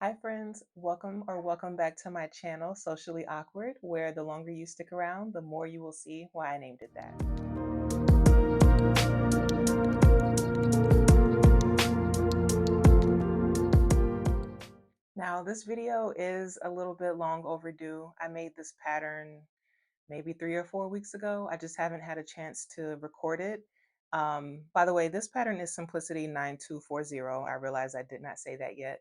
Hi friends, welcome back to my channel, Socially Awkward, where the longer you stick around, the more you will see why I named it that. Now, this video is a little bit long overdue. I made this pattern maybe 3 or 4 weeks ago. I just haven't had a chance to record it. By the way, this pattern is Sewcially.Awkward. I realize I did not say that yet.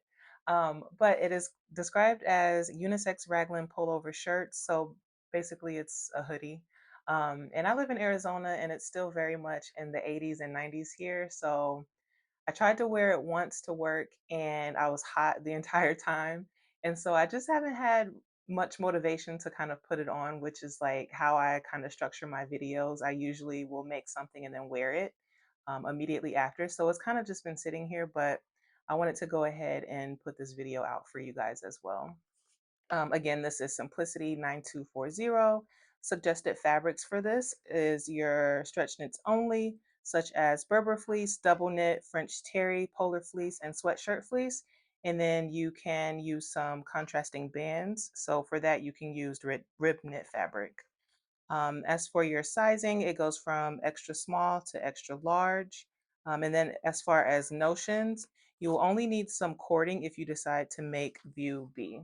But it is described as unisex raglan pullover shirts. So basically, it's a hoodie. And I live in Arizona, and it's still very much in the 80s and 90s here. So I tried to wear it once to work and I was hot the entire time. And so I just haven't had much motivation to kind of put it on, which is like how I kind of structure my videos. I usually will make something and then wear it immediately after. So it's kind of just been sitting here, but I wanted to go ahead and put this video out for you guys as well. Again, this is Sewcially.Awkward. Suggested fabrics for this is your stretch knits only, such as Berber fleece, double knit, French terry, polar fleece, and sweatshirt fleece. And then you can use some contrasting bands. So for that, you can use rib knit fabric. As for your sizing, it goes from extra small to extra large. And then as far as notions, you will only need some cording if you decide to make view B.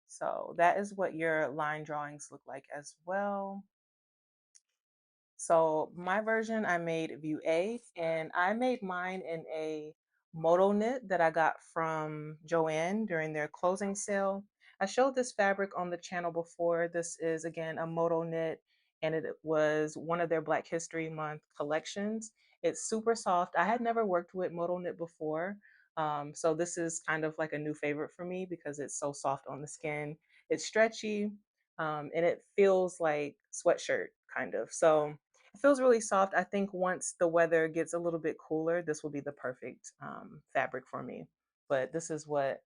So that is what your line drawings look like as well. So my version, I made view A, and I made mine in a moto knit that I got from Joann during their closing sale. I showed this fabric on the channel before. This is again a moto knit, and it was one of their Black History Month collections. It's super soft. I had never worked with moto knit before. So this is kind of like a new favorite for me because it's so soft on the skin. It's stretchy, and it feels like sweatshirt kind of. So it feels really soft. I think once the weather gets a little bit cooler, this will be the perfect fabric for me. But this is what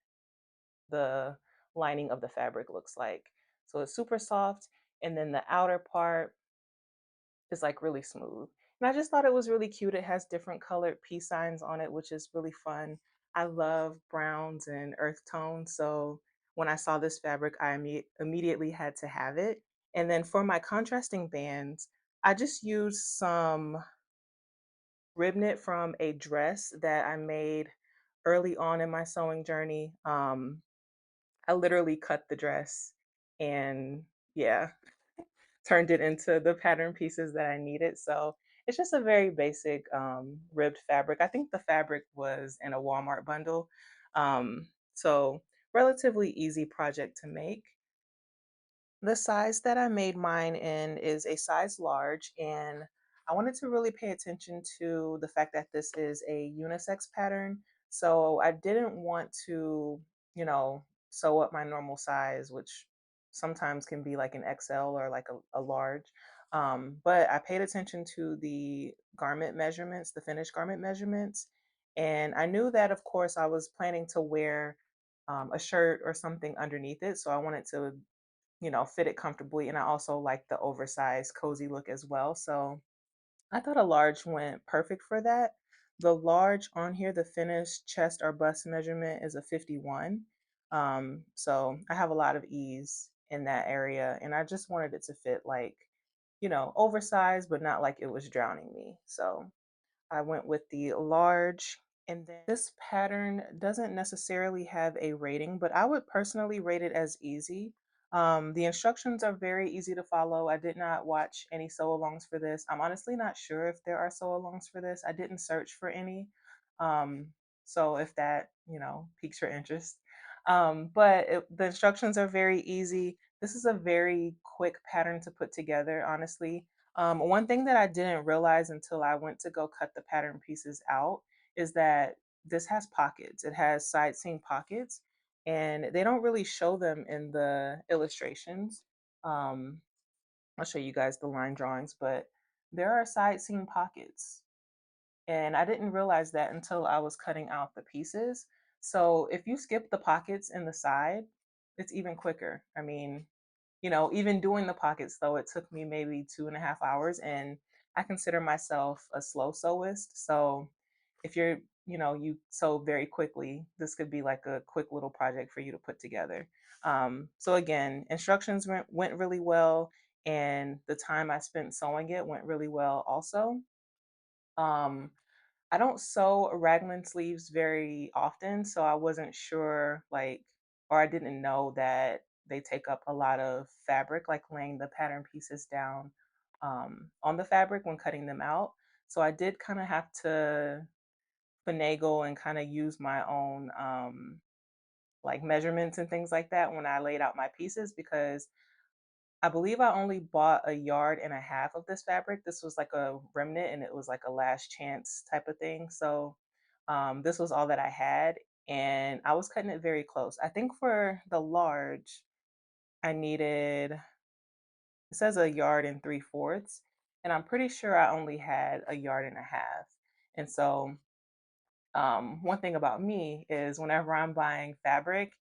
the lining of the fabric looks like. So it's super soft, and then the outer part is like really smooth. And I just thought it was really cute. It has different colored peace signs on it, which is really fun. I love browns and earth tones. So when I saw this fabric, I immediately had to have it. And then for my contrasting bands, I just used some rib knit from a dress that I made early on in my sewing journey. I literally cut the dress and yeah, turned it into the pattern pieces that I needed. So it's just a very basic ribbed fabric. I think the fabric was in a Walmart bundle. So relatively easy project to make. The size that I made mine in is a size large, and I wanted to really pay attention to the fact that this is a unisex pattern. So I didn't want to, sew up my normal size, which sometimes can be like an XL or like a large. But I paid attention to the garment measurements, the finished garment measurements. And I knew that, of course, I was planning to wear a shirt or something underneath it. So I wanted to fit it comfortably. And I also like the oversized, cozy look as well. So I thought a large went perfect for that. The large on here, the finished chest or bust measurement is a 51. So I have a lot of ease in that area. And I just wanted it to fit like, oversized, but not like it was drowning me. So I went with the large. And then this pattern doesn't necessarily have a rating, but I would personally rate it as easy. The instructions are very easy to follow. I did not watch any sew-alongs for this. I'm honestly not sure if there are sew-alongs for this. I didn't search for any. Um, so if that, piques your interest. The instructions are very easy. This is a very quick pattern to put together, honestly. One thing that I didn't realize until I went to go cut the pattern pieces out is that this has pockets. It has side seam pockets, and they don't really show them in the illustrations. Um, I'll show you guys the line drawings, but there are side seam pockets. And I didn't realize that until I was cutting out the pieces. So if you skip the pockets in the side, it's even quicker. I mean, even doing the pockets though, it took me maybe 2.5 hours, and I consider myself a slow sewist. So if you're you sew very quickly. This could be like a quick little project for you to put together. So again, instructions went really well, and the time I spent sewing it went really well also. Um, I don't sew raglan sleeves very often, so I wasn't sure, like, or I didn't know that they take up a lot of fabric, like laying the pattern pieces down on the fabric when cutting them out. So I did kind of have to finagle and kind of use my own like measurements and things like that when I laid out my pieces, because I believe I only bought a yard and a half of this fabric. This was like a remnant and it was like a last chance type of thing. So this was all that I had, and I was cutting it very close. I think for the large, I needed, it says a yard and 3/4, and I'm pretty sure I only had a yard and a half. And so one thing about me is whenever I'm buying fabric,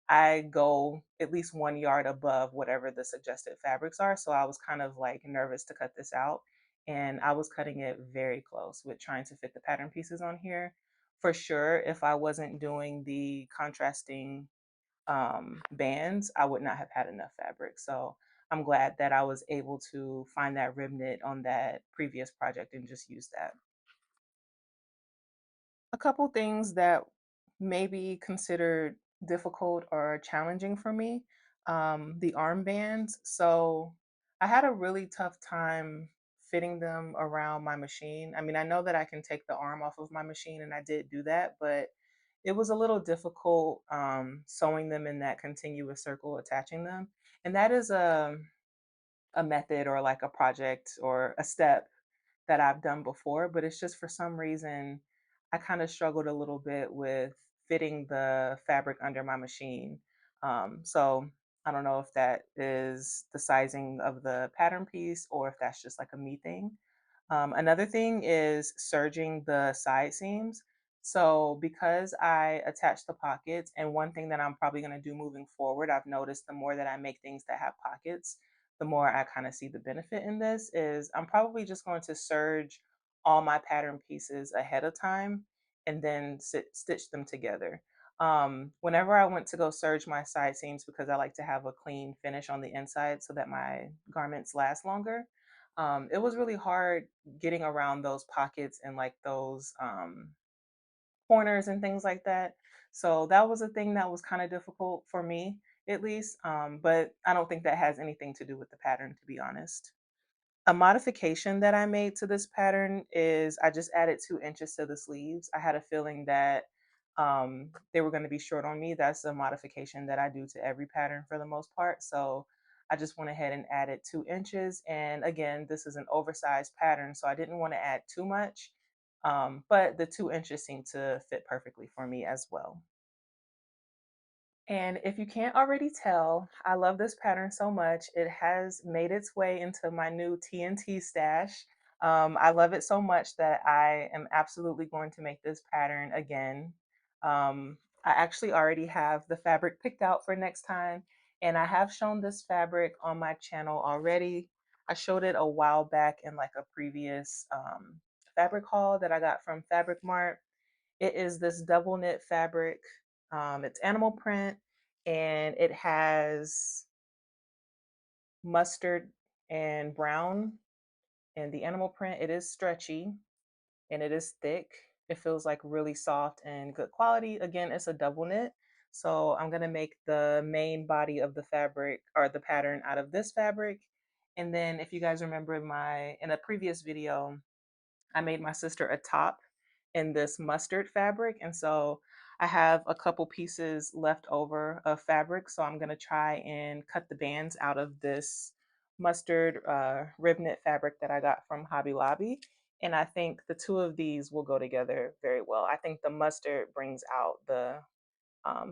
I go at least 1 yard above whatever the suggested fabrics are. So I was kind of like nervous to cut this out. And I was cutting it very close with trying to fit the pattern pieces on here. For sure, if I wasn't doing the contrasting bands, I would not have had enough fabric. So I'm glad that I was able to find that rib knit on that previous project and just use that. A couple things that may be considered difficult or challenging for me. The armbands. So I had a really tough time fitting them around my machine. I mean, I know that I can take the arm off of my machine, and I did do that, but it was a little difficult sewing them in that continuous circle, attaching them. And that is a method or like a project or a step that I've done before, but it's just for some reason I kind of struggled a little bit with fitting the fabric under my machine. So I don't know if that is the sizing of the pattern piece or if that's just like a me thing. Another thing is serging the side seams. So because I attach the pockets, and one thing that I'm probably going to do moving forward, I've noticed the more that I make things that have pockets, the more I kind of see the benefit in this, is I'm probably just going to serge all my pattern pieces ahead of time and then stitch them together. Whenever I went to go serge my side seams, because I like to have a clean finish on the inside so that my garments last longer, it was really hard getting around those pockets and like those corners and things like that. So that was a thing that was kind of difficult for me, at least. But I don't think that has anything to do with the pattern, to be honest. A modification that I made to this pattern is I just added 2 inches to the sleeves. I had a feeling that they were going to be short on me. That's a modification that I do to every pattern for the most part. So I just went ahead and added 2 inches. And again, this is an oversized pattern, so I didn't want to add too much. But the 2 inches seemed to fit perfectly for me as well. And if you can't already tell, I love this pattern so much. It has made its way into my new TNT stash. I love it so much that I am absolutely going to make this pattern again. I actually already have the fabric picked out for next time, and I have shown this fabric on my channel already. I showed it a while back in like a previous fabric haul that I got from Fabric Mart. It is this double knit fabric. It's animal print, and it has mustard and brown. And the animal print, it is stretchy and it is thick. It feels like really soft and good quality. Again, it's a double knit. So I'm gonna make the main body of the fabric or the pattern out of this fabric. And then if you guys remember in a previous video, I made my sister a top in this mustard fabric. And so I have a couple pieces left over of fabric. So I'm going to try and cut the bands out of this mustard rib knit fabric that I got from Hobby Lobby. And I think the two of these will go together very well. I think the mustard brings out the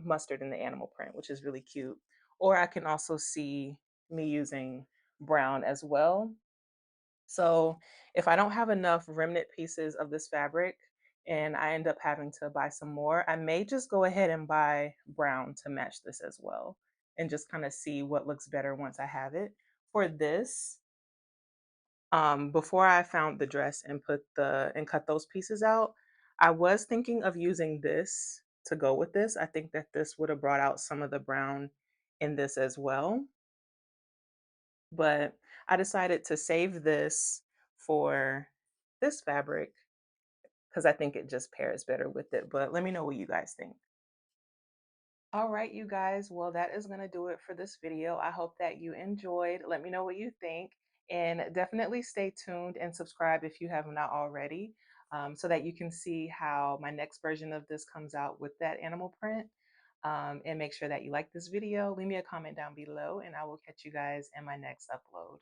mustard in the animal print, which is really cute. Or I can also see me using brown as well. So if I don't have enough remnant pieces of this fabric and I end up having to buy some more, I may just go ahead and buy brown to match this as well and just kind of see what looks better once I have it. For this, before I found the dress and cut those pieces out, I was thinking of using this to go with this. I think that this would have brought out some of the brown in this as well. But I decided to save this for this fabric because I think it just pairs better with it. But let me know what you guys think. All right, you guys. Well, that is going to do it for this video. I hope that you enjoyed. Let me know what you think. And definitely stay tuned and subscribe if you have not already, so that you can see how my next version of this comes out with that animal print. And make sure that you like this video. Leave me a comment down below, and I will catch you guys in my next upload.